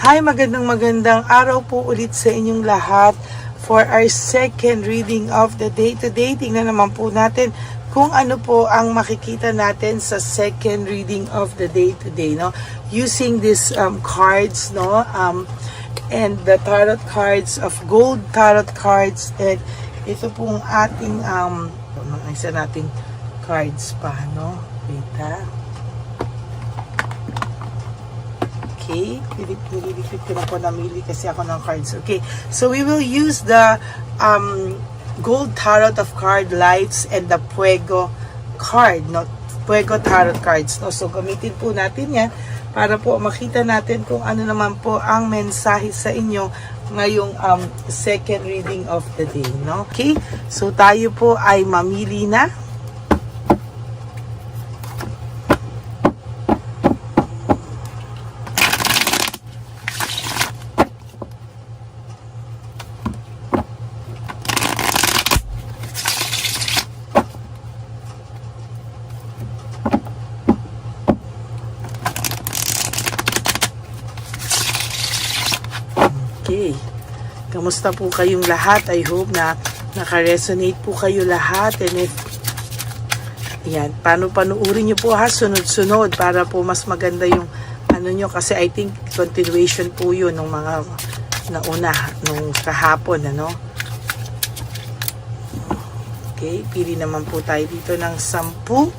Hi, magandang araw po ulit sa inyong lahat for our second reading of the day. Today, tingnan naman po natin kung ano po ang makikita natin sa second reading of the day today, no? Using these cards, no? And the tarot cards of gold tarot cards, and ito pong ating isa nating cards pa, no? Wait, ha? Okay, nililipit ko na po, namili kasi ako ng cards. Okay, so we will use the gold tarot of card lights and the Fuego card, no? Fuego tarot cards, no? So gamitin po natin yan para po makita natin kung ano naman po ang mensahe sa inyo ngayong second reading of the day, no? Okay, so tayo po ay mamili na. Okay. Kamusta po kayong lahat? I hope na naka-resonate po kayo lahat. And if yan, panuurin nyo po ha, sunod-sunod para po mas maganda yung ano nyo, kasi I think continuation po yun ng mga nauna, nung kahapon, ano? Okay, pili naman po tayo dito ng 10.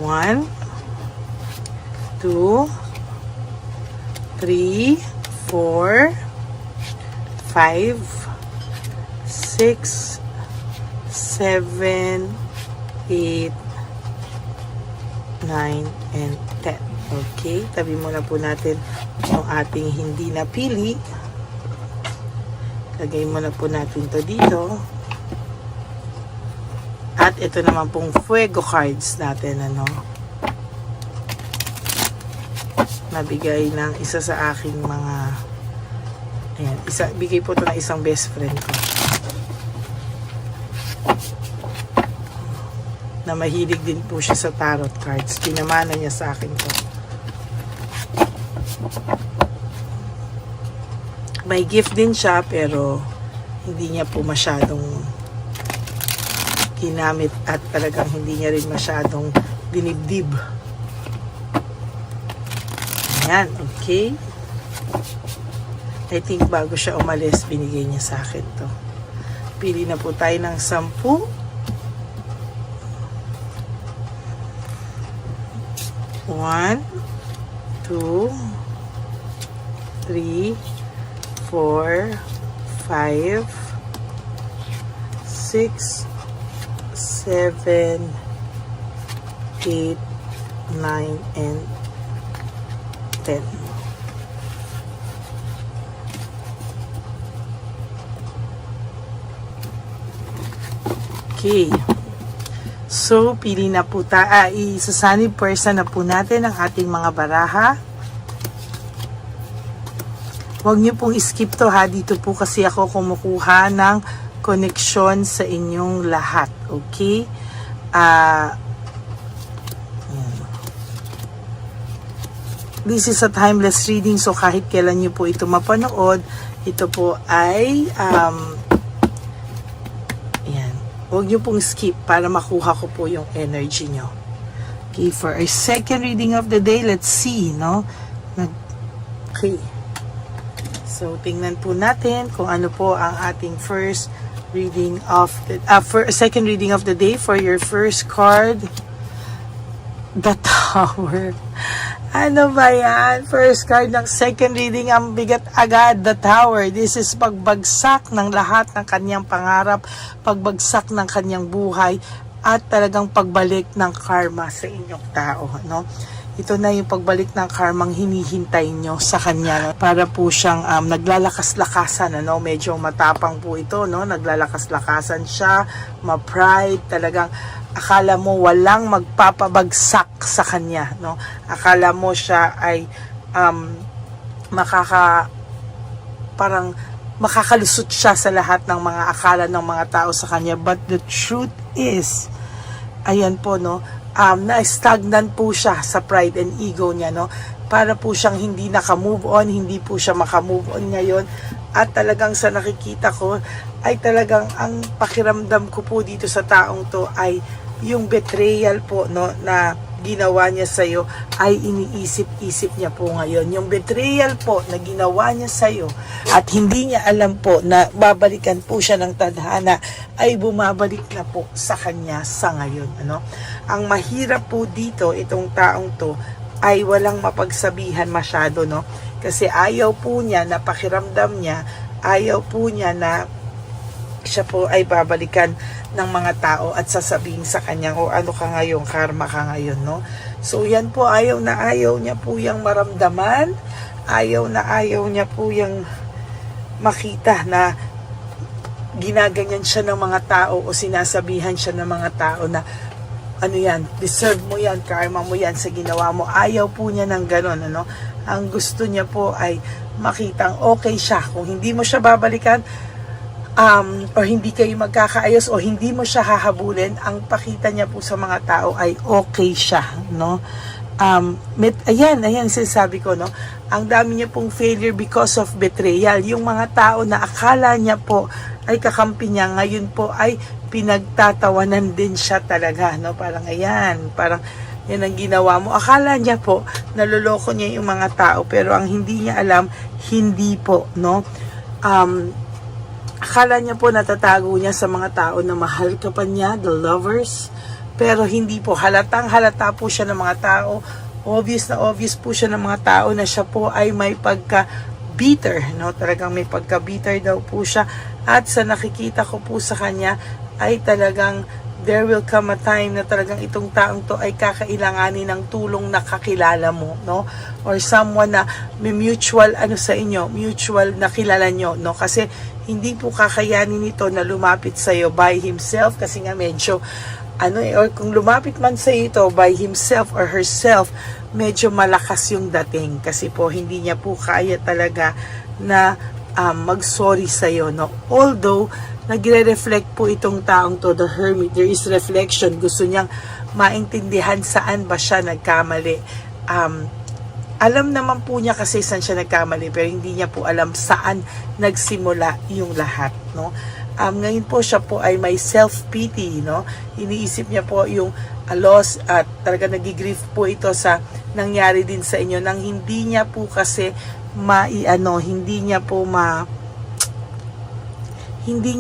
1 2 3, 4, 5, 6, 7, 8, 9, and 10. Okay, tabi muna po natin yung ating hindi napili. Lagay muna po natin to dito. At ito naman pong Fuego cards natin, ano? Nabigay ng isa sa aking mga bigay po ito ng isang best friend ko na mahilig din po siya sa tarot cards. Pinamana niya sa akin to. May gift din siya pero hindi niya po masyadong ginamit at talagang hindi niya rin masyadong dinibdib. Ayan, okay. I think bago siya umalis, binigay niya sa akin to. Pili na po tayo ng 10. 1, 2, 3, 4, 5, 6, 7, 8, 9, and 10. Okay. So, pili na po tayo. Isasanib person na po natin ang ating mga baraha. Huwag niyo pong skip to ha. Dito po kasi ako kumukuha ng connection sa inyong lahat. Okay? This is a timeless reading, so kahit kailan nyo po ito mapanood, ito po ay yan. Huwag nyo pong skip para makuha ko po yung energy nyo. Okay, for our second reading of the day, let's see, no? Okay. So, tingnan po natin kung ano po ang ating first reading of the second reading of the day for your first card. The Tower. Ano ba yan? First card ng second reading, ang bigat agad, the Tower. This is pagbagsak ng lahat ng kanyang pangarap, pagbagsak ng kanyang buhay, at talagang pagbalik ng karma sa inyong tao. No? Ito na yung pagbalik ng karmang hinihintay nyo sa kanya. Para po siyang naglalakas-lakasan. Ano? Medyo matapang po ito. No? Naglalakas-lakasan siya, ma-pride, talagang akala mo walang magpapabagsak sa kanya, no? Akala mo siya ay parang makakalusot siya sa lahat ng mga akala ng mga tao sa kanya, but the truth is, ayan po, no, na-stagnant po siya sa pride and ego niya, no? Para po siyang hindi naka-move on, hindi po siya maka-move on ngayon. At talagang sa nakikita ko, ay talagang ang pakiramdam ko po dito sa taong to ay yung betrayal po, no, na ginawa niya sa'yo ay iniisip-isip niya po ngayon. Yung betrayal po na ginawa niya sa'yo at hindi niya alam po na babalikan po siya ng tadhana ay bumabalik na po sa kanya sa ngayon. Ano? Ang mahirap po dito, itong taong to, ay walang mapagsabihan masyado, no? Kasi ayaw po niya na pakiramdam niya, ayaw po niya na siya po ay babalikan ng mga tao at sasabihin sa kanya, o ano ka ngayon, karma ka ngayon, no? So yan po, ayaw na ayaw niya po yung maramdaman, ayaw na ayaw niya po yung makita na ginaganyan siya ng mga tao o sinasabihan siya ng mga tao na ano yan, deserve mo yan, karma mo yan sa ginawa mo. Ayaw po niya ng ganon, ano? Ang gusto niya po ay makitang okay siya. Kung hindi mo siya babalikan, or hindi kayo magkakaayos o hindi mo siya hahabulin, ang pakita niya po sa mga tao ay okay siya, no? Ayan, sinasabi ko, no? Ang dami niya pong failure because of betrayal. Yung mga tao na akala niya po ay kakampi niya, ngayon po ay pinagtatawanan din siya talaga, no? Parang ayan, parang yan ang ginawa mo. Akala niya po, naloloko niya yung mga tao, pero ang hindi niya alam, hindi po, no? Akala niya po natatago niya sa mga tao na mahal ka pa niya, the lovers, pero hindi po. Halatang halata po siya ng mga tao. Obvious na obvious po siya ng mga tao na siya po ay may pagka-bitter, no? Talagang may pagka-bitter daw po siya. At sa nakikita ko po sa kanya, ay talagang there will come a time na talagang itong taong to ay kakailanganin ng tulong na kakilala mo, no? Or someone na may mutual ano sa inyo, mutual na kilala nyo, no? Kasi hindi po kakayanin nito na lumapit sa iyo by himself, kasi nga medyo or kung lumapit man sa ito by himself or herself, medyo malakas yung dating, kasi po hindi niya po kaya talaga na mag-sorry sa iyo, no? Although nagre-reflect po itong taong to, the hermit, there is reflection. Gusto niyang maintindihan saan ba siya nagkamali. Alam naman po niya kasi saan siya nagkamali, pero hindi niya po alam saan nagsimula yung lahat, no? Ngayon po siya po ay may self-pity, no? Iniisip niya po yung loss at talaga nagigrief po ito sa nangyari din sa inyo, nang hindi niya po kasi hindi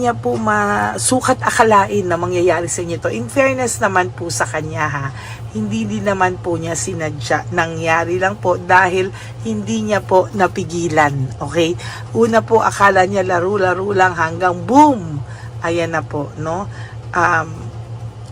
niya po masukat akalain na mangyayari sa inyo to. In fairness naman po sa kanya, ha, hindi din naman po niya sinadya. Nangyari lang po dahil hindi niya po napigilan. Okay? Una po, akala niya laro-laro lang hanggang boom! Ayan na po, no?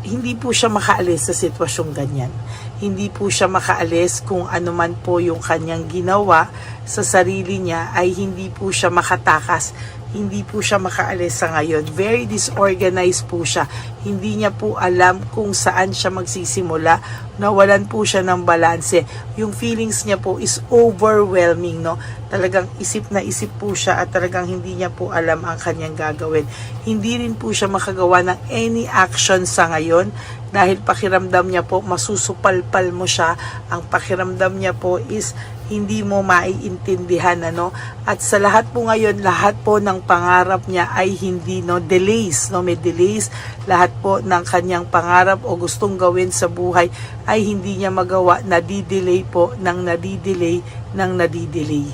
Hindi po siya makaalis sa sitwasyong ganyan. Hindi po siya makaalis kung ano man po yung kanyang ginawa sa sarili niya, ay hindi po siya makatakas. Hindi po siya makaalis sa ngayon. Very disorganized po siya. Hindi niya po alam kung saan siya magsisimula. Nawalan po siya ng balanse. Yung feelings niya po is overwhelming, no? Talagang isip na isip po siya at talagang hindi niya po alam ang kanyang gagawin. Hindi rin po siya makagawa ng any action sa ngayon dahil pakiramdam niya po masusupalpal mo siya. Ang pakiramdam niya po is hindi mo maiintindihan, ano? At sa lahat po ngayon, lahat po ng pangarap niya ay hindi, no, delays, no? May delays. Lahat po ng kanyang pangarap o gustong gawin sa buhay ay hindi niya magawa, nadidelay po ng nadidelay,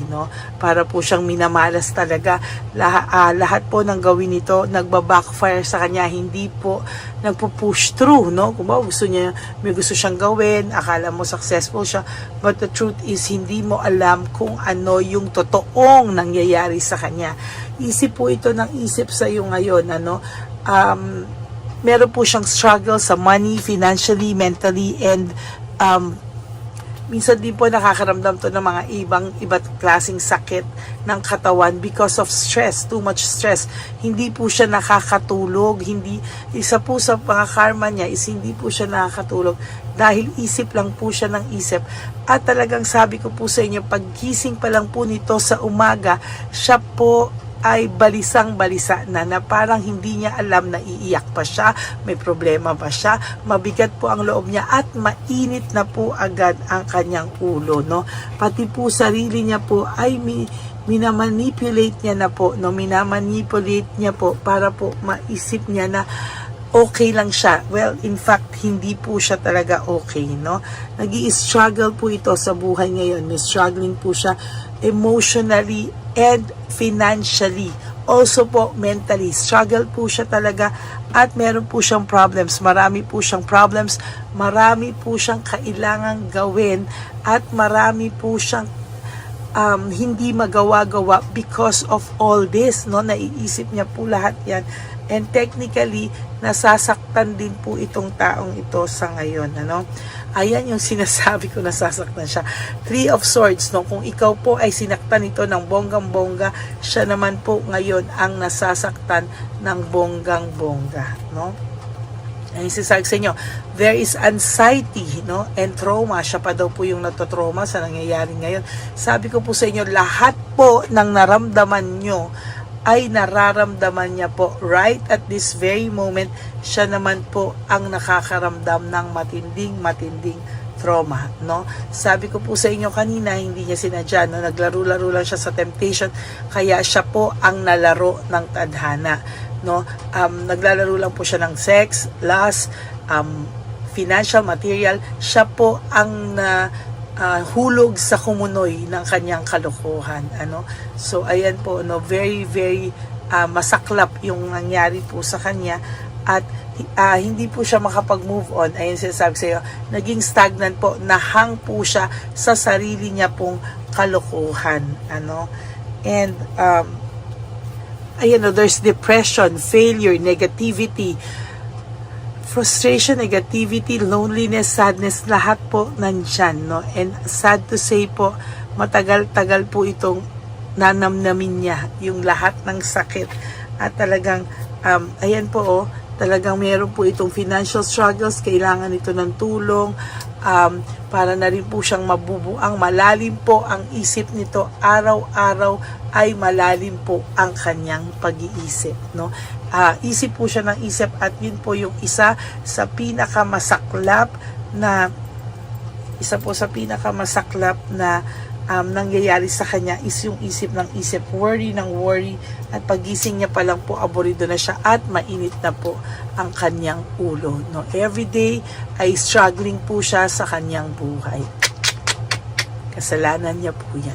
no? Para po siyang minamalas talaga. Lahat po ng gawin nito nagba-backfire sa kanya, hindi po nagpo-push through, no? Kung ba gusto niya, may gusto siyang gawin, akala mo successful siya, but the truth is hindi mo alam kung ano yung totoong nangyayari sa kanya. Isip po ito ng isip sa iyo ngayon, ano? Meron po siyang struggle sa money, financially, mentally, and minsan din po nakakaramdam to ng mga iba't klaseng sakit ng katawan because of stress, too much stress. Hindi po siya nakakatulog, isa po sa mga karma niya is hindi po siya nakakatulog dahil isip lang po siya ng isip. At talagang sabi ko po sa inyo, paggising pa lang po nito sa umaga, siya po ay balisang-balisa na parang hindi niya alam na iiyak pa siya, may problema ba siya, mabigat po ang loob niya at mainit na po agad ang kanyang ulo, no? Pati po sarili niya po ay minamanipulate niya na po, no? Minamanipulate niya po para po maisip niya na okay lang siya. Well, in fact, hindi po siya talaga okay, no? Nag-i-struggle po ito sa buhay ngayon. May struggling po siya emotionally and financially. Also po, mentally. Struggle po siya talaga at meron po siyang problems. Marami po siyang problems. Marami po siyang kailangang gawin at marami po siyang hindi magawa-gawa because of all this, no? Naiisip niya po lahat yan. And technically, nasasaktan din po itong taong ito sa ngayon, ano? Ayan yung sinasabi ko, nasasaktan siya. Three of Swords, no? Kung ikaw po ay sinaktan ito ng bonggang-bongga, siya naman po ngayon ang nasasaktan ng bonggang-bongga, no? Ang sinasabi sa inyo, there is anxiety, no, and trauma. Siya pa daw po yung natotrauma sa nangyayari ngayon. Sabi ko po sa inyo, lahat po ng naramdaman nyo ay nararamdaman niya po right at this very moment. Siya naman po ang nakakaramdam ng matinding trauma, no? Sabi ko po sa inyo kanina, hindi niya sinadya, no? Naglaro-laro lang siya sa temptation, kaya siya po ang nalaro ng tadhana, no? Naglalaro lang po siya ng sex, lust, financial, material. Siya po ang hulog sa kumunoy ng kanyang kalokohan, ano? So ayan po, no, very masaklap yung nangyari po sa kanya at hindi po siya makapag-move on. Ayun sinasabi sa iyo, naging stagnant po, nahang po siya sa sarili niya pong kalokohan, ano? And ayan, no, there's depression, failure, negativity, frustration, negativity, loneliness, sadness, lahat po nandyan, no? And sad to say po, matagal-tagal po itong nanamnamin niya yung lahat ng sakit. At talagang, ayan po, oh, talagang meron po itong financial struggles, kailangan ito ng tulong, para na rin po siyang mabubuang. Malalim po ang isip nito, araw-araw ay malalim po ang kanyang pag-iisip, no? Isip po siya ng isip at yun po yung isa sa pinakamasaklap na nangyayari sa kanya is yung isip ng isip, worry ng worry, at pagising niya pa lang po aborido na siya at mainit na po ang kanyang ulo, no? Every day ay struggling po siya sa kanyang buhay. Kasalanan niya po yan.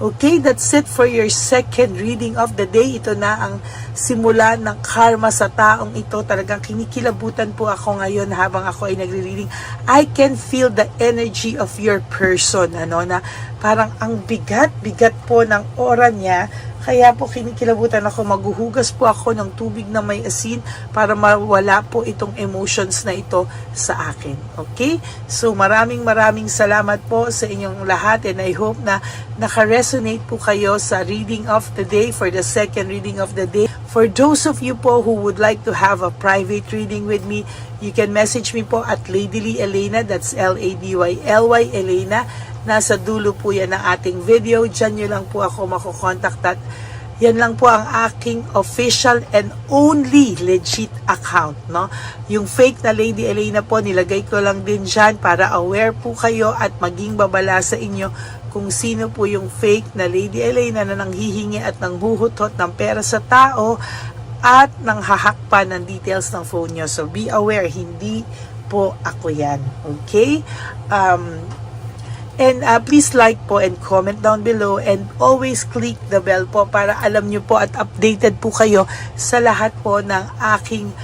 Okay, that's it for your second reading of the day. Ito na ang simula ng karma sa taong ito. Talagang kinikilabutan po ako ngayon habang ako ay nagre-reading. I can feel the energy of your person, ano, na parang ang bigat po ng aura niya. Kaya po kinikilabutan ako, maghuhugas po ako ng tubig na may asin para mawala po itong emotions na ito sa akin. Okay? So maraming salamat po sa inyong lahat and I hope na naka-resonate po kayo sa reading of the day, for the second reading of the day. For those of you po who would like to have a private reading with me, you can message me po at Ladyly Elena, that's Ladyly Elena. Nasa dulo po yan ng ating video. Diyan nyo lang po ako makukontakt at yan lang po ang aking official and only legit account, no? Yung fake na Lady Elena po, nilagay ko lang din dyan para aware po kayo at maging babala sa inyo kung sino po yung fake na Lady Elena na nanghihingi at nanghuhutot ng pera sa tao at nanghahakpa ng details ng phone nyo. So be aware, hindi po ako yan. Okay? And please like po and comment down below and always click the bell po para alam nyo po at updated po kayo sa lahat po ng aking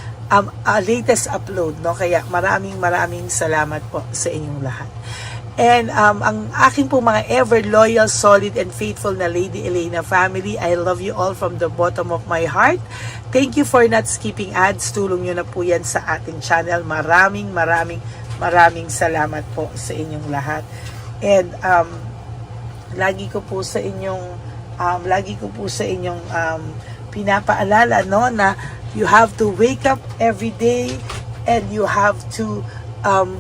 latest upload, no? Kaya maraming salamat po sa inyong lahat. And ang aking po mga ever loyal, solid, and faithful na Lady Elena family, I love you all from the bottom of my heart. Thank you for not skipping ads. Tulong nyo na po yan sa ating channel. Maraming salamat po sa inyong lahat. And lagi ko po sa inyong pinapaalala, no, na you have to wake up every day and you have to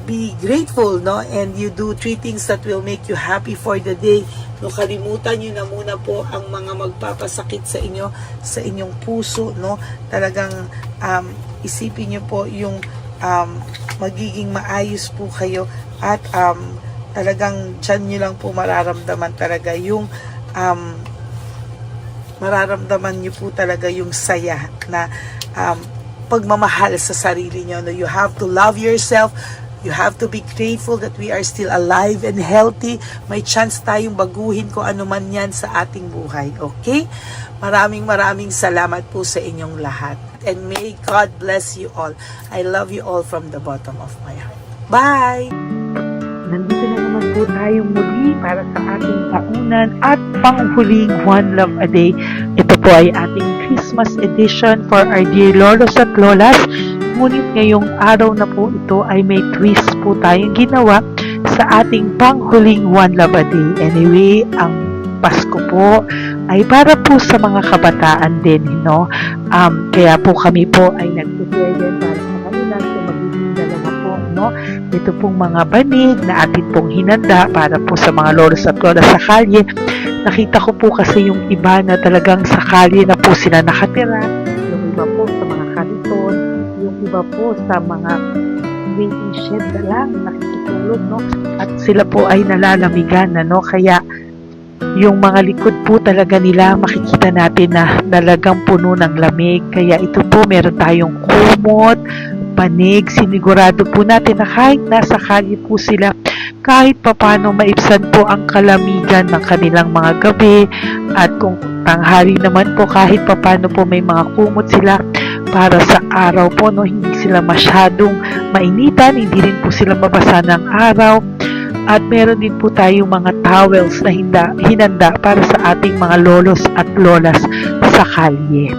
be grateful, no, and you do 3 things that will make you happy for the day. No, kalimutan nyo na muna po ang mga magpapasakit sa inyo, sa inyong puso, no? Talagang isipin nyo po yung magiging maayos po kayo at talagang dyan nyo lang po mararamdaman talaga yung mararamdaman nyo po talaga yung saya na pagmamahal sa sarili nyo. No? You have to love yourself. You have to be grateful that we are still alive and healthy. May chance tayong baguhin kung ano man yan sa ating buhay. Okay? Maraming salamat po sa inyong lahat. And may God bless you all. I love you all from the bottom of my heart. Bye! Nandito na naman po tayong muli para sa ating taunan at panghuling One Love a Day. Ito po ay ating Christmas edition for our dear Lolos at Lolas. Ngunit ngayong araw na po ito ay may twist po tayong ginawa sa ating panghuling One Love a Day. Anyway, ang Pasko po ay para po sa mga kabataan din, no? Kaya po kami po ay nag-prepare din para sa kanila so magiging dalawa po, no? Ito pong mga banig na atin pong hinanda para po sa mga lolos at lolas sa kalye. Nakita ko po kasi yung iba na talagang sa kalye na po sila nakatira, yung iba po sa mga kariton, yung iba po sa mga waiting shed na lang nakikitulog, no? At sila po ay nalalamigan na, no? Kaya yung mga likod po talaga nila makikita natin na talagang puno ng lamig. Kaya ito po meron tayong kumot, panig, sinigurado po natin na kahit nasa kalye po sila, kahit papano maibsan po ang kalamigan ng kanilang mga gabi. At kung tanghali naman po, kahit papano po may mga kumot sila para sa araw po, no? Hindi sila masyadong mainitan, hindi rin po sila mabasa ng araw. At meron din po tayong mga towels na hinanda para sa ating mga lolos at lolas sa kalye.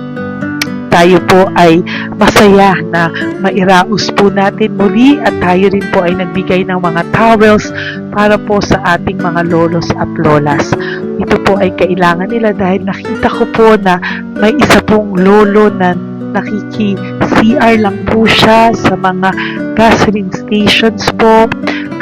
Tayo po ay masaya na mairaos po natin muli at tayo rin po ay nagbigay ng mga towels para po sa ating mga lolos at lolas. Ito po ay kailangan nila dahil nakita ko po na may isa pong lolo na nakiki-CR lang po siya sa mga gasoline stations po.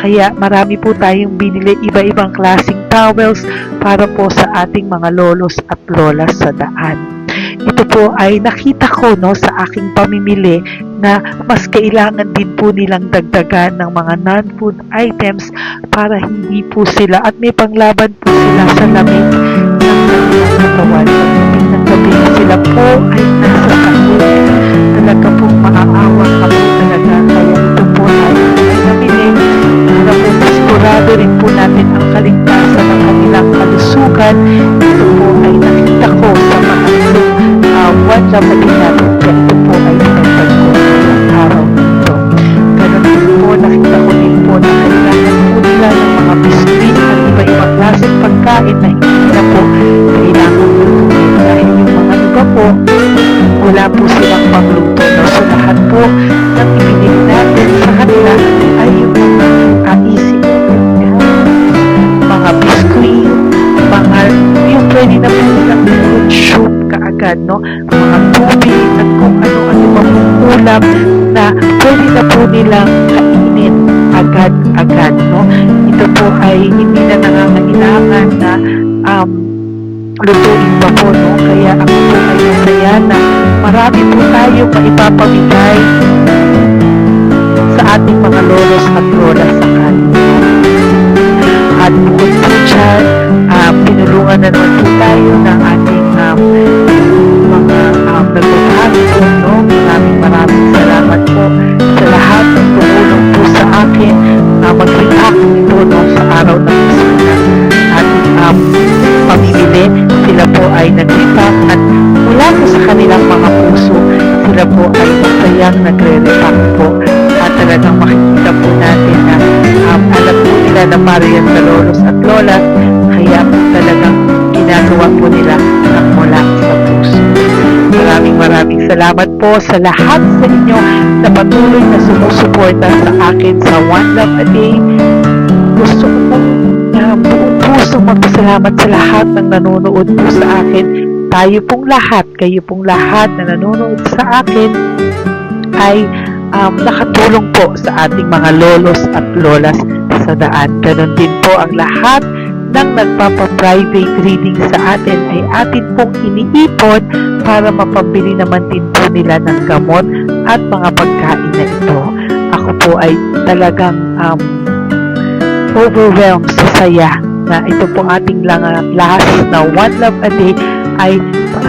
Kaya marami po tayong binili iba-ibang klaseng towels para po sa ating mga lolos at lolas sa daan. Ito po ay nakita ko, no, sa aking pamimili na mas kailangan din po nilang dagdagan ng mga non-food items para hindi po sila at may panglaban po sila sa lamig ng kanilang katawan. Pagdating ng gabi sila po ay nasa sakit. Talaga pong maaawa ka po talaga. Kaya ito po ay nabili para po sigurado rin po natin ang kaligtasan ng kanilang kalusugan. Ito po ay nakita ko sa mga One Love a Day natin. Kaya ito po ay nakita ko ngayong araw nito. Ganun din po, nakita ko din po na kailangan po nila ng mga biscuit at iba-ibang klaseng pagkain na hindi na po kailangan lutuin. Dahil yung mga iba po, wala po silang pangluto. No? So lahat po ng ibinili natin sa kanila ay yung mga easy mga biscuit, mga yung pwede na po nilang consume kaagad, no? Mga tubig at kung ano-ano pa pong ulam na pwede na po nilang kainin agad-agad, no? Ito po ay hindi na nangangailangan na lutuin pa po, no? Kaya ako po ay masaya na marami po tayong maipapamigay sa ating mga lolos at lolas sa kanila. At bukod po dyan, pinulungan na naman po tayo ng ating mga nagbabahan po, no? Maraming salamat po sa lahat ng tumulong po sa akin mag-react ito, no, sa araw ng Pasko at pamimili. Sila po ay nag-react at mula po sa kanilang mga puso, sila po ay masayang nagre-react po. At talagang makikita po natin na alam po nila na para yan sa lolos at lolas, kaya talagang ginagawa po nila ng mula sa puso. Maraming salamat po sa lahat sa inyo na patuloy na sumusuporta sa akin sa One Love a Day. Gusto ko pong buong puso magpasalamat sa lahat ng nanonood po sa akin. Tayo pong lahat, kayo pong lahat na nanonood sa akin ay nakatulong po sa ating mga lolos at lolas sa daan. Ganon din po ang lahat ng nagpapa-private reading sa atin ay atin pong iniipon para mapambili naman din po nila ng gamot at mga pagkain na ito. Ako po ay talagang overwhelmed sa saya na ito po ating lahat na One Love a Day ay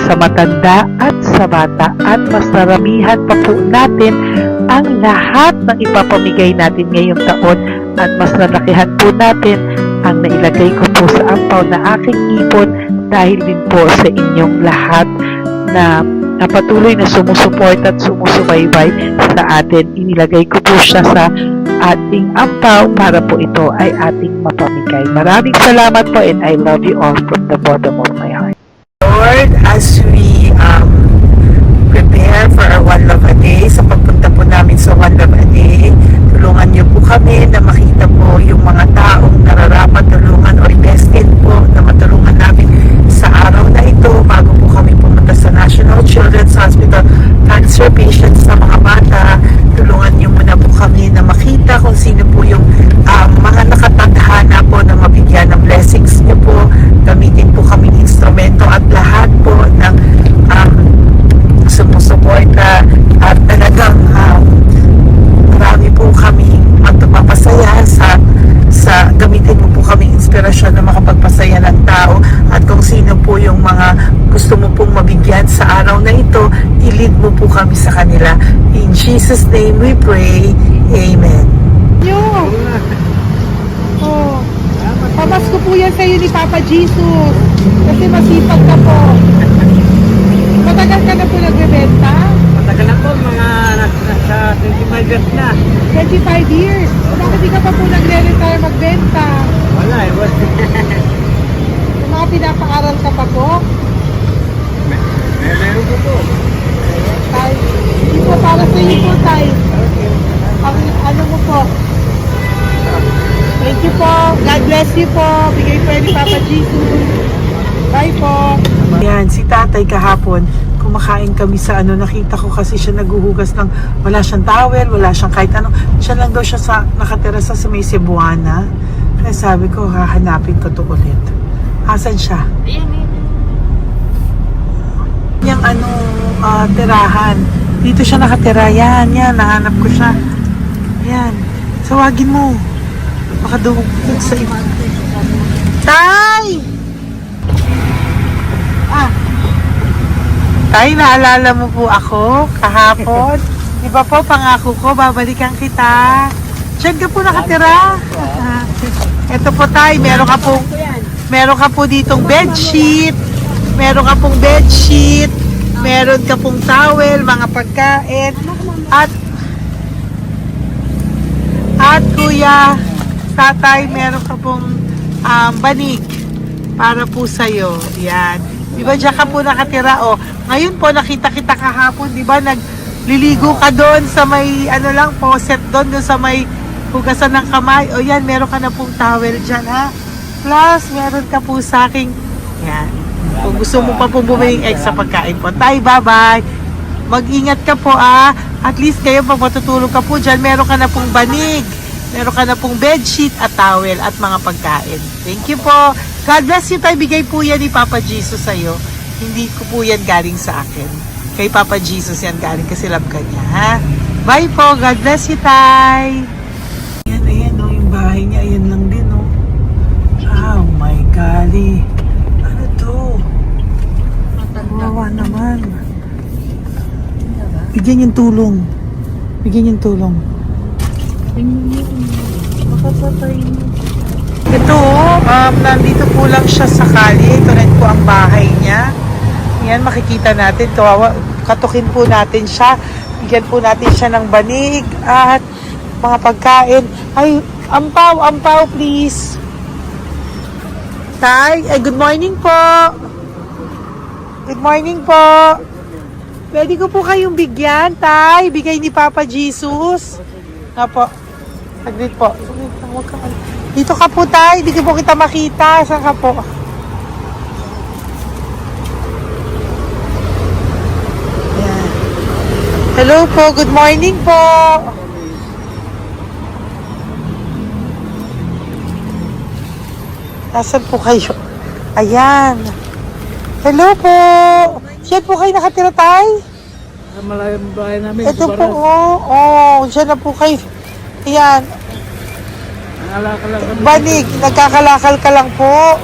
sa matanda at sa bata, at mas naramihan pa po natin ang lahat ng ipapamigay natin ngayong taon, at mas nalakihan po natin ang nailagay ko po sa ampaw na aking ipon dahil din po sa inyong lahat na patuloy na sumusuport at sumusubaybay sa atin. Inilagay ko po siya sa ating ampaw para po ito ay ating mapamigay. Maraming salamat po, and I love you all from the bottom of my heart. Lord, as we prepare for our One Love a Day, sa pagpunta po namin sa One Love a Day, tulungan niyo po kami na makita po yung mga taong nararapat tulungan o invested po na matulungan namin sa araw na ito bago po kami pumunta sa National Children's Hospital. Cancer patients na mga bata, tulungan niyo muna po kami na makita kung sino po yung mga nakatadhana po na mabigyan ng blessings niyo po. Gamitin po kami ng instrumento at lahat po ng sumusuporta, at talagang marami po kami magpapasaya sa gamitin mo po kami inspirasyon na makapagpasaya ng tao, at kung sino po yung mga gusto mo pong mabigyan sa araw na ito, i-lead mo po kami sa kanila. In Jesus' name we pray. Amen. Oh, pamasko po yan sa'yo ni Papa Jesus. Kasi masipag ka po. Matagal ka na po nagbebenta? Matagal na po, mga nasa 25 years na. 25 years. Bakit di ka pa po nagre-retire magbenta? Wala eh, Yung mga pinapaaral ka pa po? meron ko po. Tay, hindi po para sa iyo po, Tay. Ang ano mo po? Thank you po. God bless you po. Bigay po ni Papa Jesus. Bye po. Yan, si tatay kahapon, kumakain kami sa nakita ko kasi siya naguhugas ng, wala siyang towel, wala siyang kahit ano. Siya lang daw siya nakatira sa may Cebuana. Kaya sabi ko, hahanapin ko to ulit. Asan siya? Yung tirahan. Dito siya nakatira. Yan, nahanap ko siya. Yan. Tawagin mo. Baka doon sa iba. Tay! Tay, naalala mo po ako kahapon? Di ba po, pangako ko, babalikan kita. Diyan ka po nakatira. Ito po, Tay, meron ka po ditong bedsheet. Meron ka pong bedsheet. Meron ka pong towel, mga pagkain. At kuya, tatay, meron ka pong banig para po sa'yo. Yan. Di ba dyan ka po nakatira? O, ngayon po nakita kita kahapon, di ba nagliligo ka doon sa may faucet doon sa may hugasan ng kamay. O yan, meron ka na pong towel dyan, ha? Plus, meron ka po sa aking, yan. Kung gusto mo pa pong bumili extra pagkain po. Tay, bye-bye. Mag-ingat ka po, At least kayo, pag matutulog ka po dyan, meron ka na pong banig. Meron ka na pong bedsheet at towel at mga pagkain. Thank you po. God bless you, Tay. Bigay po yan ni Papa Jesus sa'yo. Hindi ko po yan galing sa akin. Kay Papa Jesus yan galing kasi love ka niya, ha? Bye po. God bless you, Tay. Ayan, yung bahay niya. Ayan lang din, Oh my golly. Ano to? Wawa naman. Bigyan yung tulong. Bigyan yung tulong. Makapatay mo. Ito, nandito po lang siya sa kalye. Ito rin po ang bahay niya. Yan, makikita natin. Katukin po natin siya. Bigyan po natin siya ng banig at mga pagkain. Ay, ampaw, please. Tay, good morning po. Good morning po. Pwede ko po kayong bigyan, Tay. Bigay ni Papa Jesus. Apo. Saglit po. Dito ka po, Tay. Hindi ko po kita makita. Saan ka po? Yan. Hello po. Good morning po. Nasaan po kayo? Ayan. Hello po. Diyan po kayo nakatira, Tay? Malayang bahay namin. Ito po, diyan na po kayo. Ayan. Nalakal lang kami. Banig, nagkakalakal ka lang po.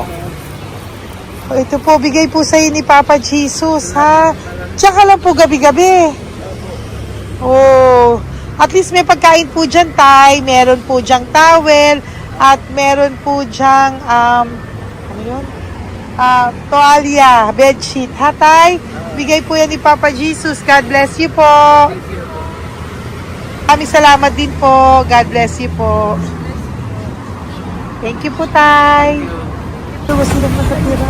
O, ito po, bigay po sa'yo ni Papa Jesus, ha? Diyan ka lang po gabi-gabi. Oh, at least may pagkain po dyan, Tay. Meron po diyang towel. At meron po diyang, ano yun? Toalya, bedsheet. Ha, Tay? Bigay po yan ni Papa Jesus. God bless you po. Kami salamat din po. God bless you po. Thank you po, Tay. Ito ba silang nakatira?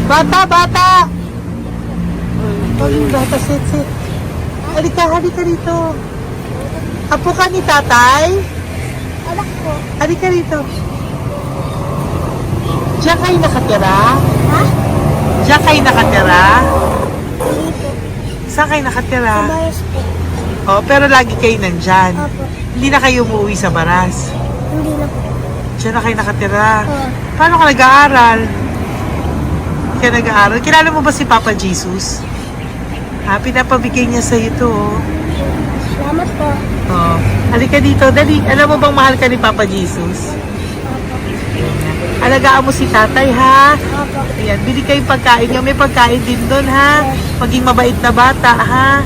Bata! Oh, yung bata, sit. Halika rito. Apo ka ni Tatay? Anak ko. Halika rito. Diyan kayo nakatira? Ha? Diyan kayo nakatira? Dito. Saan kayo nakatira? Bayas po. Oh, pero lagi kayo nandyan. Opo. Hindi na kayo umuwi sa Baras. Hindi na po. Diyan na kayo nakatira. Oo. Paano ka nag-aaral? Kaya nag-aaral. Kilala mo ba si Papa Jesus? Ha, pinapabigay niya sa ito. Salamat po. Oh. Halika dito. Dali. Alam mo bang mahal ka ni Papa Jesus? Alagaan mo si tatay, ha? Opo. Ayan, bili kayong pagkain niyo. May pagkain din doon, ha? Maging mabait na bata, ha?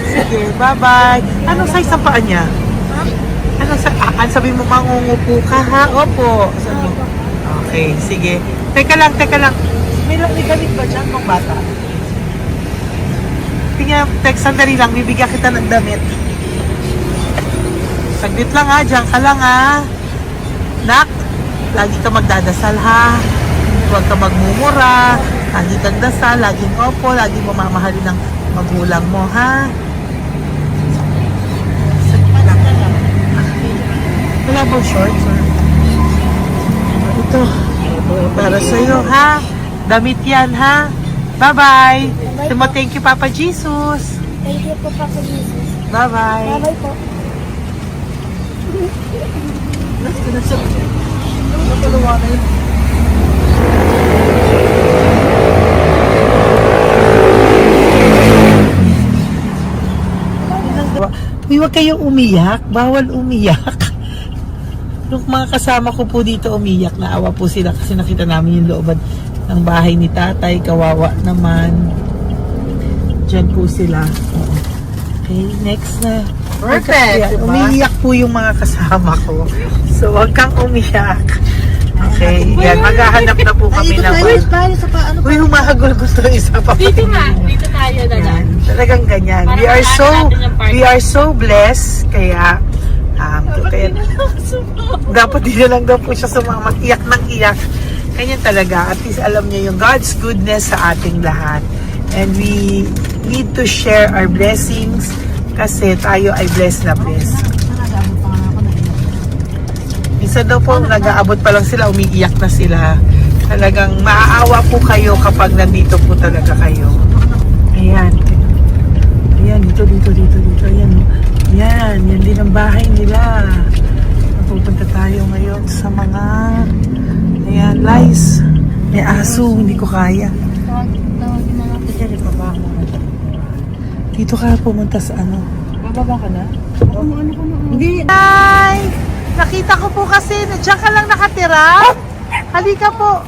Sige, bye-bye. Anong size ang paa niya? Ha? Anong sabi mo, mangungupo ka, ha? Opo. Sabi mo. Okay, sige. Teka lang. May gamit ba dyan pang bata? Tingnan, sandali lang. Bibigyan kita ng damit. Saglit lang, ha? Diyan ka lang, ha? Nak, lagi ka magdadasal, ha? Huwag ka magmumura. Lagi kang dasal, laging opo, lagi mo mamahalin ng magulang mo, ha? Wala bang shorts? Ito, para sa'yo, ha? Damit yan, ha? Bye-bye. Thank you, Papa Jesus. Thank you po, Papa Jesus. Bye-bye. Bye-bye po. Uy, huwag kayong umiyak. Bawal umiyak. Nung mga kasama ko po dito umiyak, naawa po sila kasi nakita namin yung looban ng bahay ni tatay. Kawawa naman. Diyan po sila. Okay, next na. Perfect, diba? Umiiyak po yung mga kasama ko. So, huwag kang umiyak. Okay, yan. Maghahanap na po kami ng... Uy, humahagol gusto isa pa. Dito tayo na lang. Yan, talagang ganyan. We are so blessed. Kaya, dapat din na lang daw po siya sumama. Iyak ng iyak. Ganyan talaga. At least alam niya yung God's goodness sa ating lahat. And we need to share our blessings kasi tayo ay blessed na blessed. Minsan daw po, nag-aabot pa lang sila, umiiyak na sila. Talagang maaawa po kayo kapag nandito po talaga kayo. Ayan. Ayan, dito. Ayan, no? Yan din ang bahay nila. Pupunta tayo ngayon sa mga ayan, lice. May aso, hindi ko kaya. Dito ka pumunta sa ano? Bababa ka na? Hindi. Hi! Nakita ko po kasi, diyan ka lang nakatira. Halika po.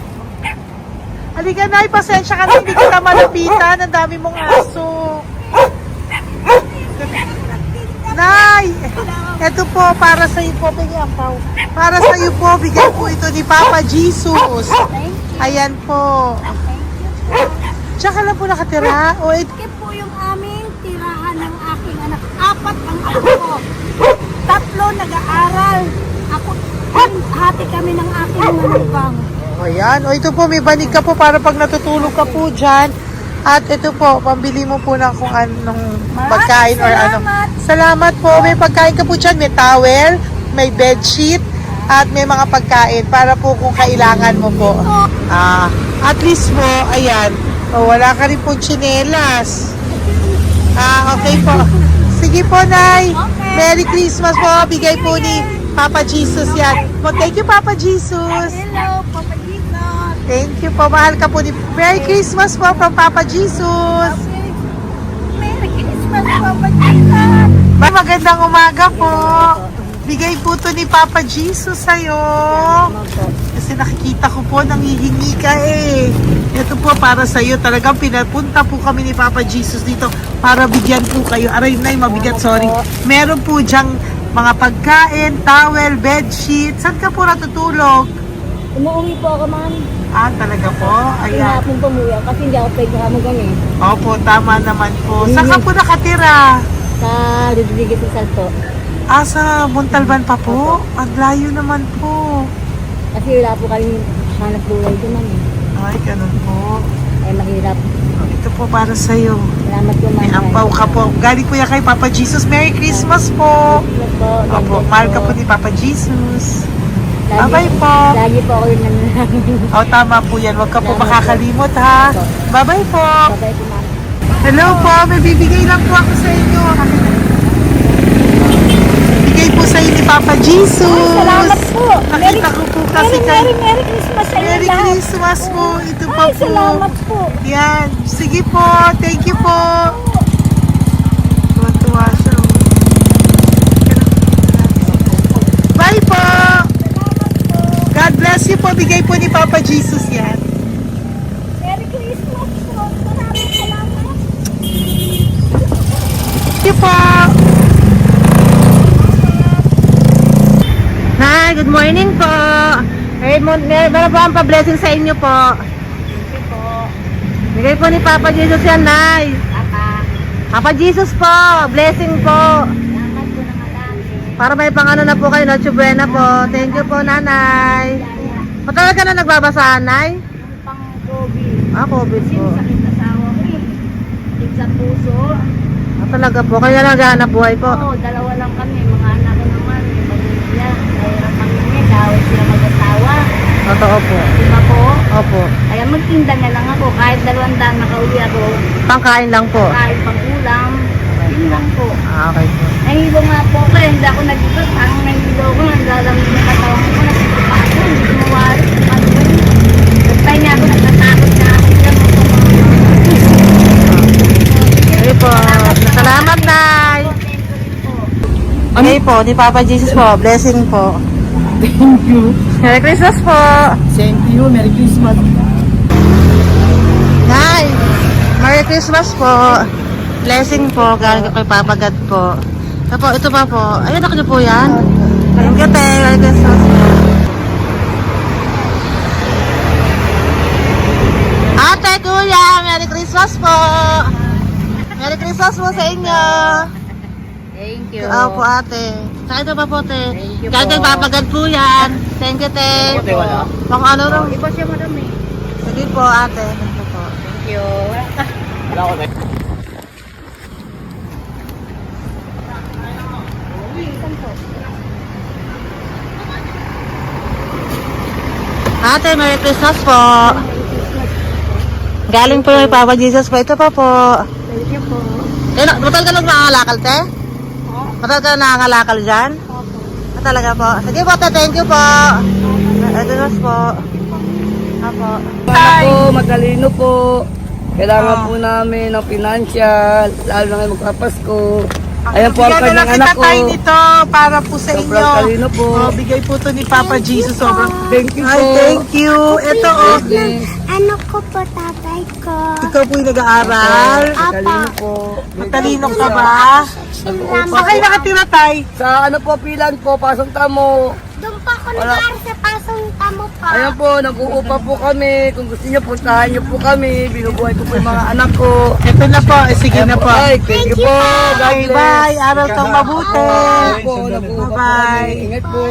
Halika, Nay, pasensya ka na, hindi kita malapitan. Ang dami mong aso. Nay! Ito po, para sa iyo po, para sa iyo po, bigay po ito ni Papa Jesus. Ayan po. Diyan ka lang po nakatira. O, Ito po yung aming tirahan ng aking anak. 4 ang ako ko. 3 nag-aaral. Ako, hati kami ng aking manugang. ayan. O, ito po, may banig ka po para pag natutulog ka po dyan. At ito po, pambili mo po ng kung anong pagkain or ano. Salamat po. May pagkain ka po dyan. May towel, may bedsheet, at may mga pagkain para po kung kailangan mo po. At least po, ayan. O, wala ka rin po tsinelas. Okay po. Sige po, Nay. Merry Christmas po. Bigay po ni Papa Jesus yan. Thank you, Papa Jesus. Hello, Papa Jesus. Thank you po. Mahal ka po ni... Merry Christmas po from Papa Jesus. Merry Christmas, Papa Jesus. Magandang umaga po. Bigay po to ni Papa Jesus sa'yo. Kasi nakikita ko po, nanghihingi ka eh. Ito po para sa'yo. Talagang pinapunta po kami ni Papa Jesus dito para bigyan po kayo. Aray na, mabigat, sorry. Meron po dyang mga pagkain, towel, bedsheet. Saan ka po natutulog? Umuwi po ako, ma'am. Ah, talaga po? Ayan. Pinapong pumuwi ako kasi hindi ako pwede kamo Opo, tama naman po. Saan ka po nakatira? sa Rodriguez Rizal po. Ah, sa Montalban pa po? Ang layo naman po. Kasi wala po kami hanap buhay doon, ma'am. Ay, ganun po. Ay, mahirap. Ito po para sa'yo. Salamat po, ma'am. May ampaw ka po. Galing po yan kay Papa Jesus. Merry Christmas po. Salamat po. Opo, mahal ka po ni Papa Jesus. Lagi- Bye-bye po. Lagi po ako yung nananangin. O, tama po yan. Huwag ka po Salamat po. makakalimot, ha? Bye-bye po. Bye-bye po, ma'am. Hello po. May bibigay lang po ako sa inyo. Bigay po sa inyo ni Papa Jesus. Salamat po. Nakita ko po kasi kay... Merry Christmas sa inyo Merry lahat. Christmas po. Ito pa Ay, po. salamat po. Yan. Sige po. Thank you po. Tuwa-tuwa siya. Bye po. God bless you po. Bigay po ni Papa Jesus yan. Merry Christmas po. Maraming salamat. Thank you po. Hi, good morning po. Meron po ang pa-blessing sa inyo po. Thank you po. Bigay po ni Papa Jesus yan, Nay. Papa. Papa Jesus po. Blessing po. Salamat po ng alangin. Para may pangano na po kayo, Noche Buena po. Thank you po, Nanay. Matagal ka na nagbabasahan, Nay? Pang COVID. Ah, COVID Kasi po. sakit na asawa ko eh. Sakit sa puso. Ah, talaga po. Kaya naghahanap buhay po. Oo, dalawa lang kami. Mga anak ko naman. May pamilya. Mahirap kami niya. Dawit sila mag-asawa. Totoo po. Diba po? Opo. Kaya magtinda na lang ako. Kahit 200 nakauwi ako. Pangkain lang po. Kahit pang ulam. Yun lang po. Ah, okay po. Nahilo nga po ako. Hindi ako nag-ibig. Parang nahilo ko. Naglalamig na katawan ko. Nagsipa pa ako. Hindi ko mawari. Ano ba yun? Basta niya ako. Nagtatakot na ako. Okay po. Salamat, Nay. Okay po, ni Papa Jesus po. Blessing po. Thank you. Merry Christmas po. Same to you. Merry Christmas. Nay, Merry Christmas po. Blessing po. Galing ko kay Papa God po. Ito pa po. Ayun, ako niyo po yan. Thank you, te. Merry Christmas po. Ate, kuya, Merry Christmas po. Merry Christmas po sa inyo. Thank you. Po, ate. Saan ito pa po, te? Thank you Galing kay po. Papa God po yan. Thank you, te. Ate, wala. Pang ano lang. Iba siya madami. Sige po, ate. Thank you po. Thank you. Wala ko na. Ate, Merry Christmas po. Galing po kay Papa Jesus po. Ito pa po. Thank you po. Matagal ka lang nangangalakal, te? Matagal ka lang nangangalakal dyan? Ah, talaga po. Sige po, te. Thank you po. Merry Christmas po. Apo. Anak po, matalino po. Kailangan po namin ng financial, lalo na ngayon magpapasko. Ayan po ang Bigyan na kanyang lang anak kita ko. tayo nito para po sa Sobrang inyo. talino po. Oh, bigay po to ni Papa Jesus. Sobrang. Thank you Ay, po. thank you. Ito, oh. Ano ko po tatay ko? Ikaw po yung nag-aaral. Matalino po. Matalino ka ba? Nag-uupa Okay, po. nakatira tayo. Sa ano po, pilan po, pasong tamo. Doon pa ako Wala. nag sa pasong tamo pa. Ayan po, nag-uupa po kami. Kung gusto niyo, puntahan niyo po kami. Binubuhay ko po yung mga anak ko. Ito na po. Sige Ayan na po. Ay, thank you po. God Bye, bless. bye. Aral kang mabuti. Ayan po, nag-uupa po Bye-bye. kami. Ingat po.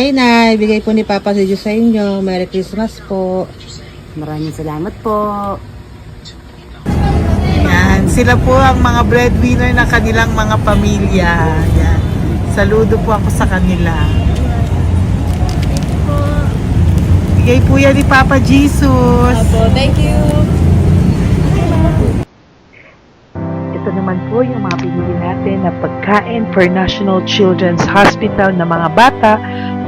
Ay, Nay, bigay po ni Papa si Diyos sa inyo. Merry Christmas po. Maraming salamat po. Yan, sila po ang mga breadwinner ng kanilang mga pamilya. Yan. Saludo po ako sa kanila. Bigay po yan ni Papa Jesus. Thank you. Ito naman po yung mga pinili natin na pagkain for National Children's Hospital na mga bata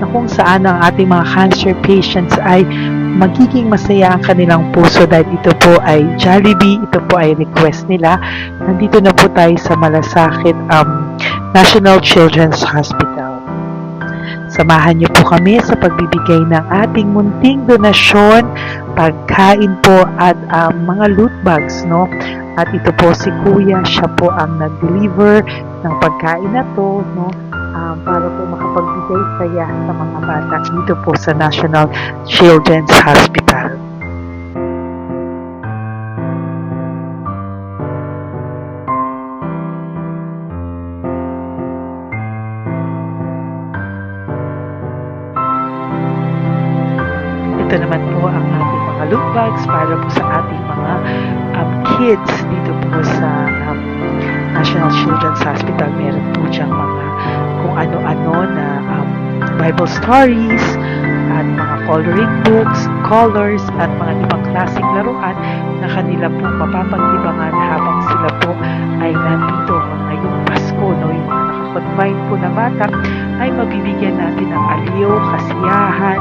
na kung saan ang ating mga cancer patients ay magiging masaya ang kanilang puso dahil ito po ay Jollibee, ito po ay request nila. Nandito na po tayo sa Malasakit National Children's Hospital. Samahan niyo po kami sa pagbibigay ng ating munting donasyon, pagkain po at mga loot bags, no? At ito po si Kuya, siya po ang nag-deliver ng pagkain na to, no? Para po makapagbigay saya sa mga bata dito po sa National Children's Hospital. Ito naman po ang ating mga loot bags para po sa ating mga kids dito po sa National Children's Hospital. Meron po diyang mga kung ano-ano na Bible stories at mga coloring books, colors at mga ibang klaseng laruan na kanila po mapapagdibangan habang sila po ay nandito ngayong Pasko, no? Yung mga nakakonfine po na bata ay mabibigyan natin ng aliw, kasiyahan,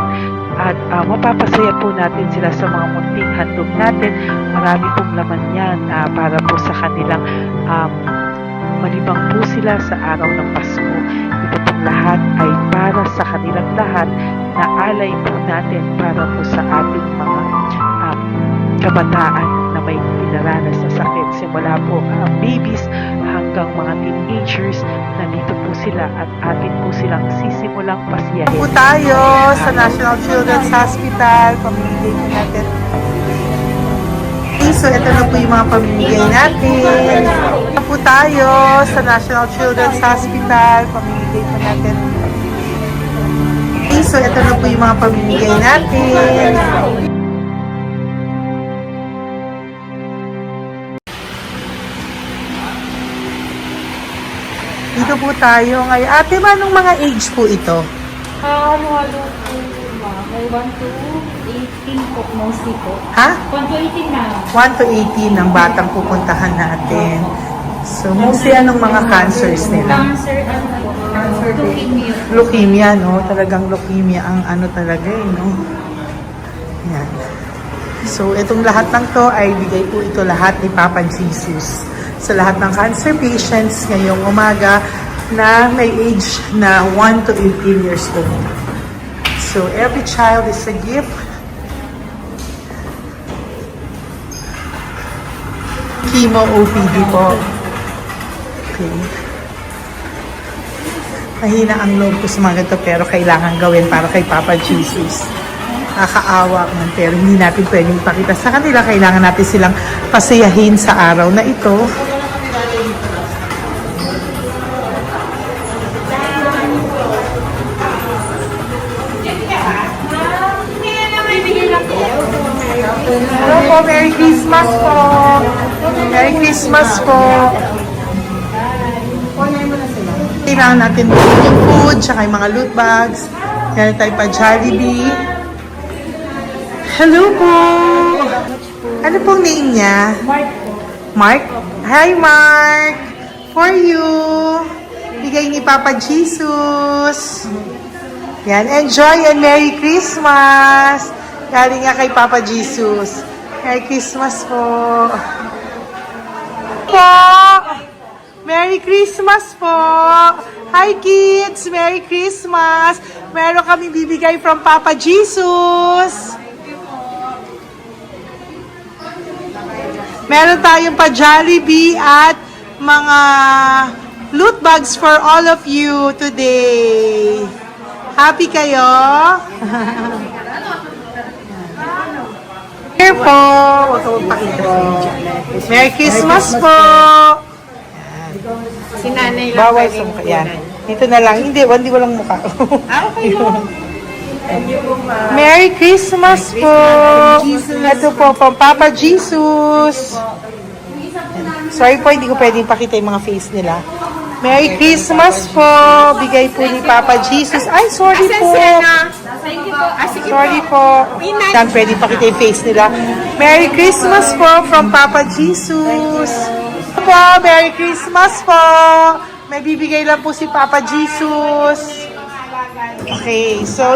at mapapasaya po natin sila sa mga munting handog natin. Marami pong laman yan para po sa kanilang malibang po sila sa araw ng Pasko. Ito pong lahat ay para sa kanilang lahat na alay po natin para po sa ating mga kabataan na may pinaranas na sakit. Simula po babies hanggang mga teenagers, nandito po sila at atin po silang sisimulang pasiyahin. Po tayo sa National Children's Hospital. Pamimigay po natin. So, ito na po yung mga pamimigay natin. Ito po tayo sa National Children's Hospital. Pamimigay po natin. So, ito na po yung mga pamimigay natin. Dito po tayo ngayon. Ate, anong mga age po ito? Halo-halo po, ma'am. May 1 to 18 po, mostly po. Ha? 1 to 18 na. 1 to 18 ang batang pupuntahan natin. So, mostly anong mga cancers nila? Cancer, ano po? Leukemia. Leukemia, no? Talagang leukemia ang ano talaga no? Yan. So, itong lahat ng to ay bigay po ito lahat ni Papa Jesus sa lahat ng cancer patients ngayong umaga na may age na 1 to 18 years old. So, every child is a gift. Chemo OPD po. Okay. Mahina ang loob ko sa mga ganito pero kailangan gawin para kay Papa Jesus. Nakakaawa man pero hindi natin pwedeng ipakita sa kanila. Kailangan natin silang pasayahin sa araw na ito. Hello po, Merry Christmas po. Merry Christmas po. Kailangan natin yung food, tsaka yung mga loot bags. Kaya tayo pa Jollibee. Hello po. Ano pong name niya? Mark po. Mark? Hi, Mark. For you. Bigay ni Papa Jesus. Yan, enjoy and Merry Christmas. Galing nga kay Papa Jesus. Merry Christmas po. Merry Christmas po. Hi kids, Merry Christmas. Meron kami bibigay from Papa Jesus. Meron tayong pa Jollibee at mga loot bags for all of you today. Happy kayo? Here po. Merry Christmas po. Si nanay lang Bawal pwedeng sa yan. Dito na lang. Hindi, walang mukha. Okay mo. Merry Christmas po! Ito po, from Papa Jesus. Sorry po, hindi ko pwedeng pakita yung mga face nila. Merry Christmas po! Bigay po ni Papa Jesus. Ay, sorry po. Sorry po. Saan pwedeng pakita yung face nila. Merry Christmas po from Papa Jesus. Po, Merry Christmas po! May bibigay lang po si Papa Jesus. Okay, so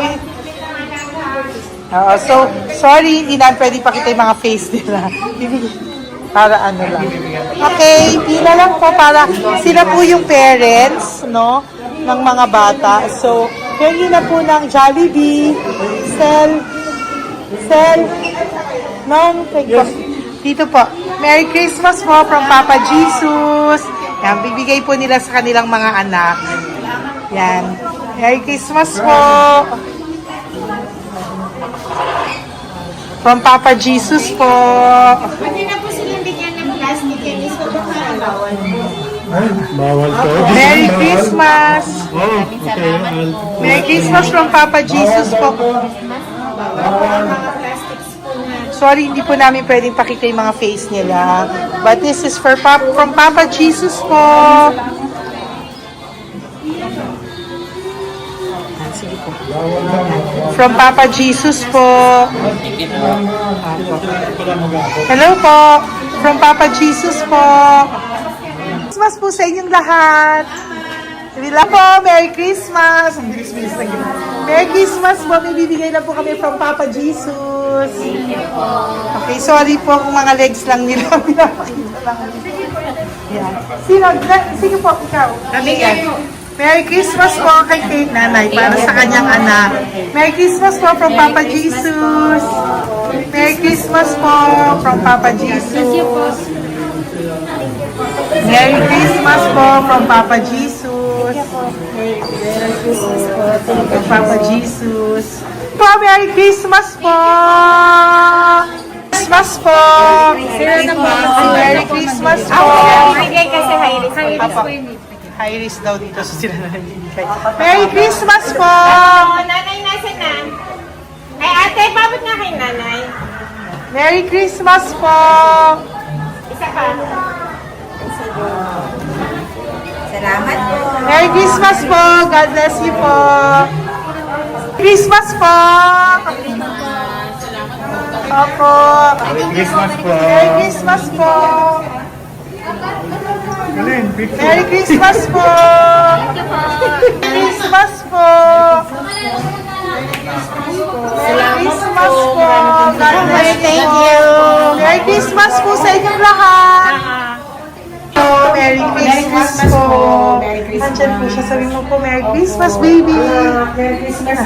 sorry, hindi na pwede pakita yung mga face nila. Para ano lang. Okay, pila lang po para sila po yung parents, no, ng mga bata. So, pengi na po ng Jollibee, Sel, dito po. Merry Christmas po from Papa Jesus. Yan, bibigay po nila sa kanilang mga anak. Yan. Merry Christmas po. From Papa Jesus po. Pwede na po silang bigyan ng plastic and iso baka bawal. Bawal to. Merry Christmas. Oh, okay. Merry Christmas from Papa Jesus po. Sorry, hindi po namin pwedeng pakita yung mga face nila. But this is from Papa Jesus po. Sige po. From Papa Jesus po. Hello po. From Papa Jesus po. Christmas po sa inyong lahat. Wala po, Merry Christmas. Merry Christmas po. May bibigay na po kami from Papa Jesus. Okay, sorry po kung mga legs lang nila. Pinapakita lang. Yan. Sige po, ikaw. Merry Christmas po kay nanay para sa kanyang anak. Merry Christmas po from Papa Jesus. Merry Christmas po from Papa Jesus. Merry Christmas po from Papa Jesus. Merry Christmas po from Papa Jesus. Po, Merry Christmas po. Christmas po. Merry Christmas po. Bigay kasi high-risk po yun. High risk daw dito so sila na nagbibigay. Merry Christmas po! Nanay, nasa na? Ay, ate, babot nga kay nanay. Merry Christmas po! Isa pa. Salamat po. Merry Christmas po! God bless you po! Christmas po! Opo! Merry Christmas po. Merry Christmas po! Merry Christmas po! Christmas po! Merry Christmas po! God bless you! Thank you! Merry Christmas po sa inyong lahat! Merry Christmas po! Nandyan po siya. Sabi mo po, Merry Christmas, baby! Merry Christmas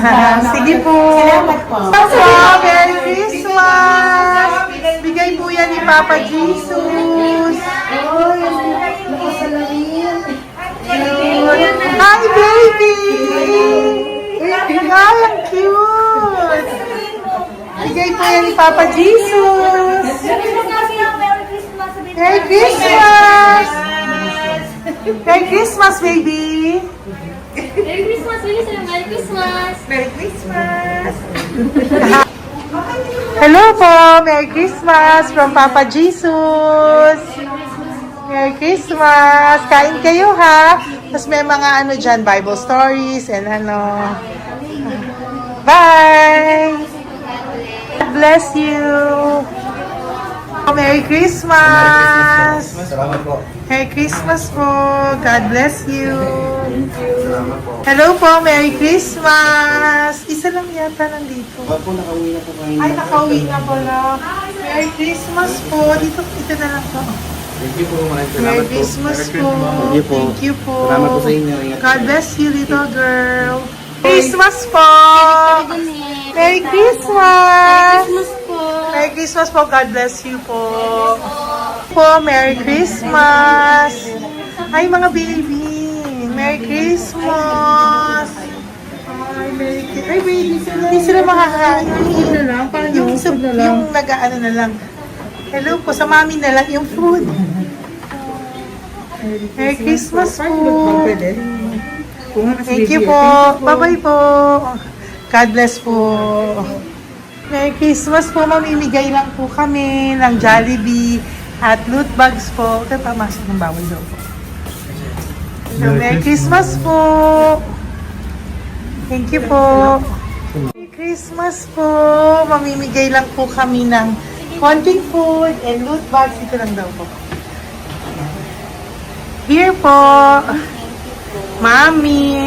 sige po! Salamat po! Merry Christmas! Bigay po yan ni Papa Jesus! Hi, baby! Ay, ang cute! Bigay po yan ni Papa Jesus! Merry Christmas! Merry Christmas, baby! Merry Christmas, Willie. Merry Christmas. Merry Christmas! Hello po! Merry Christmas from Papa Jesus! Merry Christmas! Kain kayo ha! Tapos may mga ano dyan, Bible stories and ano. Bye! God bless you! Merry Christmas! Salamat po. Merry Christmas po! God bless you! Hello po! Merry Christmas! Isa lang yata nandito. Opo, nakauwi na po kayo. Ay, nakauwi na pala. Merry Christmas po! Dito na lang po. Thank you po. Maraming salamat Merry po. Christmas po! Thank you po. Thank you po! Salamat po sa inyo. Ingat. God bless you, little girl! Christmas po! Merry Christmas! Merry Christmas po! God bless you po! Merry Christmas! Ay, mga baby! Merry Christmas! Ay, Merry Christmas! Ay, baby! Hindi sila makakain. Yung nag-ano na lang. Hello po, sa mami na lang yung food. Merry Christmas po! Thank you po. Bye-bye po. God bless po. Merry Christmas po. Mamimigay lang po kami ng Jollibee at loot bags po. Ito pamasok ng bawal daw po. So, Merry Christmas po. Thank you po. Merry Christmas po. Mamimigay lang po kami ng konting food and loot bags. Ito lang daw po. Here po. Mommy.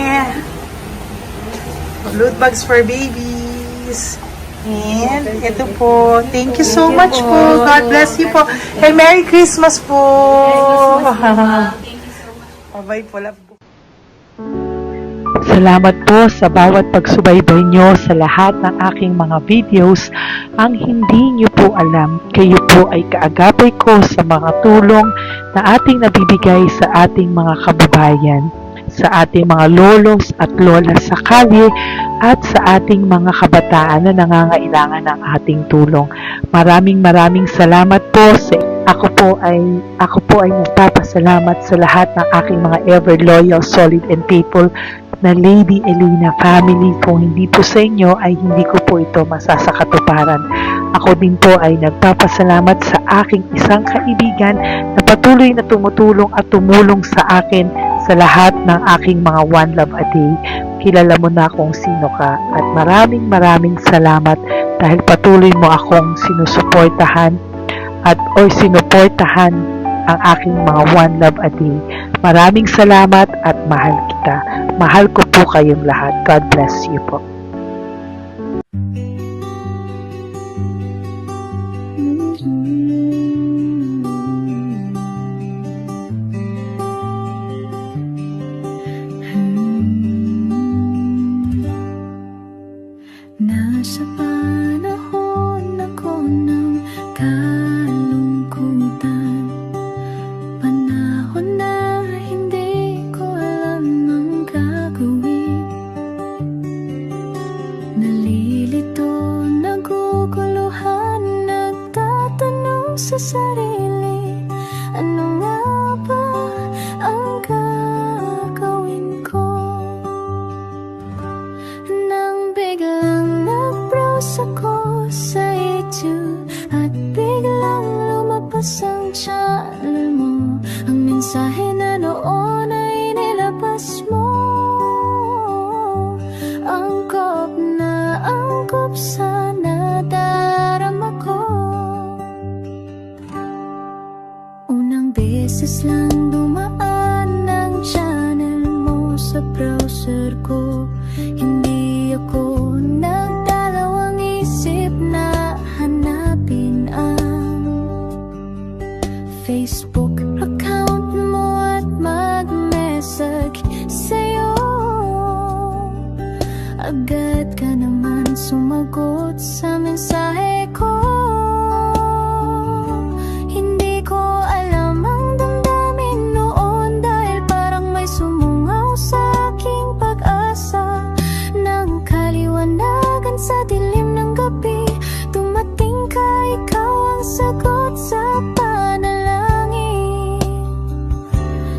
Loot bags for babies. And ito po. Thank you so much po. God bless you po. And Merry Christmas po. Bye po. Love po. Salamat po sa bawat pagsubaybay nyo sa lahat ng aking mga videos. Ang hindi nyo po alam, kayo po ay kaagapay ko sa mga tulong na ating nabibigay sa ating mga kababayan, sa ating mga lolos at lola sa kalye at sa ating mga kabataan na nangangailangan ng ating tulong. Maraming salamat po sa ako po ay nagpapasalamat sa lahat ng aking mga ever loyal, solid and faithful na Lady Elena family. Kung hindi po sa inyo ay hindi ko po ito masasakatuparan. Ako din po ay nagpapasalamat sa aking isang kaibigan na patuloy na tumutulong at tumulong sa akin sa lahat ng aking mga One Love a Day. Kilala mo na kung sino ka at maraming salamat dahil patuloy mo akong sinusuportahan sinuportahan ang aking mga One Love a Day. Maraming salamat at mahal kita. Mahal ko po kayong lahat. God bless you po. Nasa panahon ako ng kalungkutan, panahon na hindi ko alam ang gagawin. Nalilito, naguguluhan, nagtatanong sa sarili, ano nga ba ang gagawin ko? Nang biglang nag-browse ako sa YouTube at biglang lumabas ang channel mo, ang mensahe na noon ay nilabas mo. Angkop sa nadarama ko. Unang beses lang dumaan ang channel mo sa browser ko. Hindi ako nagdalawang isip na hanapin ang Facebook account mo at mag-message sa'yo. Agad ka naman sumagot sa mensahe ko. Hindi ko alam ang damdamin noon dahil parang may sumungaw sa aking pag-asa. Nang kaliwanagan sa dilim ng gabi, dumating ka, ikaw ang sagot sa panalangin.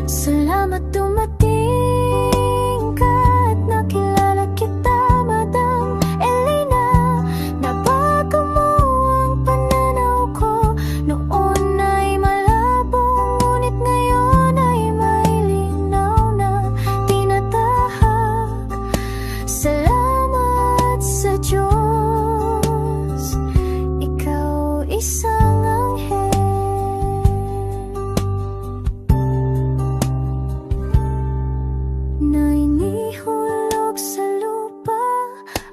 Salamat dumating ka at nakilala kita, Madam Elena. Nabago mo ang pananaw ko. Noon ay malabo, ngunit ngayon ay may linaw na tinatahak. Salamat sa Diyos, ikaw isang anghel na inihulog sa lupa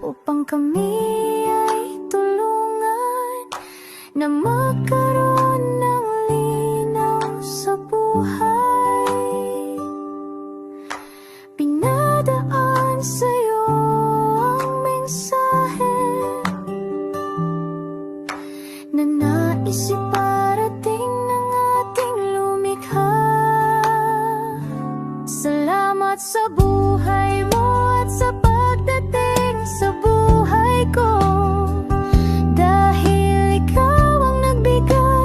upang kami ay tulungan na magkaroon ng linaw sa buhay. Pinadaan sa'yo ang mensahe na nais iparating ng ating lumikha. Salamat sa buhay mo at sa pagdating sa buhay ko, dahil ikaw ang nagbigay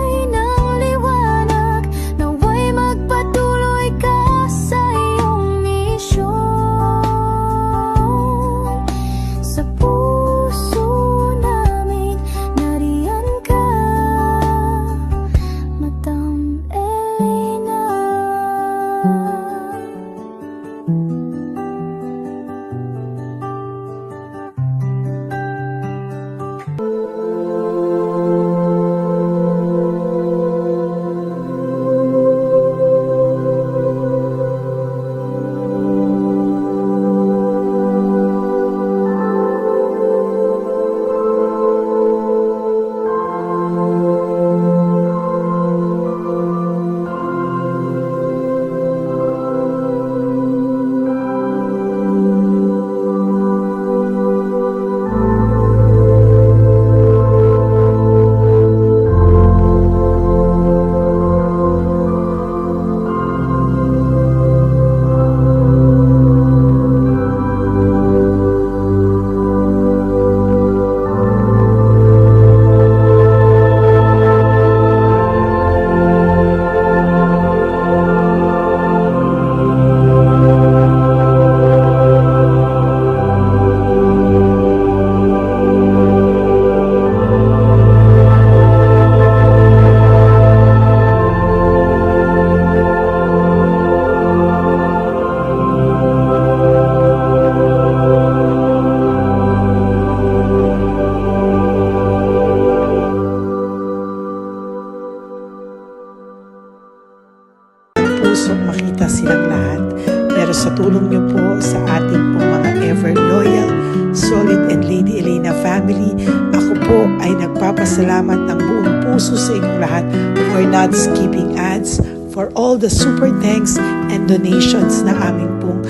Solid and Lady Elena family. Ako po ay nagpapasalamat ng buong puso sa inyong lahat for not skipping ads, for all the super thanks and donations na aming pong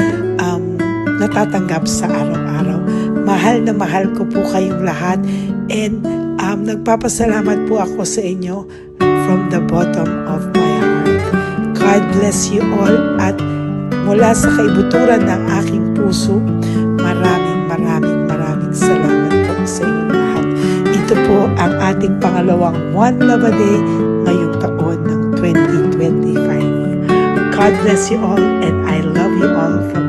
natatanggap sa araw-araw. Mahal na mahal ko po kayong lahat, and nagpapasalamat po ako sa inyo from the bottom of my heart. God bless you all, at mula sa kaibuturan ng aking puso, maraming salamat po sa inyong lahat. Ito po ang ating pangalawang One Love a Day ngayong taon ng 2025. God bless you all, and I love you all from